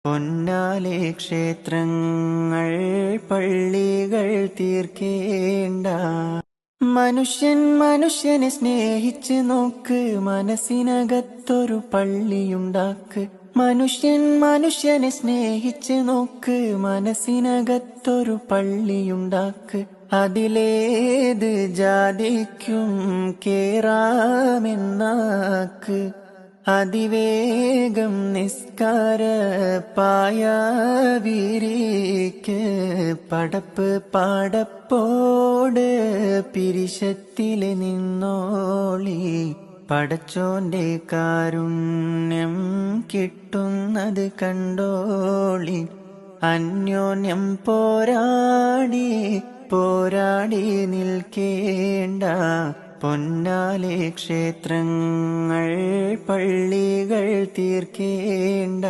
പൊന്നാലെ ക്ഷേത്രങ്ങൾ പള്ളികൾ തീർക്കേണ്ട. മനുഷ്യനെ സ്നേഹിച്ച് നോക്ക്, മനസ്സിനകത്തൊരു പള്ളിയുണ്ടാക്ക്. മനുഷ്യനെ സ്നേഹിച്ച് നോക്ക്, മനസ്സിനകത്തൊരു പള്ളിയുണ്ടാക്ക്. അതിലേത് ജാതിക്കും കേറാമെന്നാക്ക്. അതിവേഗം നിസ്കാര പായ വിരിക്ക്. പടപ്പ് പാടപ്പോട് പിരിശത്തില് നിന്നോളി. പടച്ചോന്റെ കാരുണ്യം കിട്ടുന്നത് കണ്ടോളി. അന്യോന്യം പോരാടി നിൽക്കേണ്ട. പൊന്നാലെ ക്ഷേത്രങ്ങൾ പള്ളികൾ തീർക്കേണ്ട.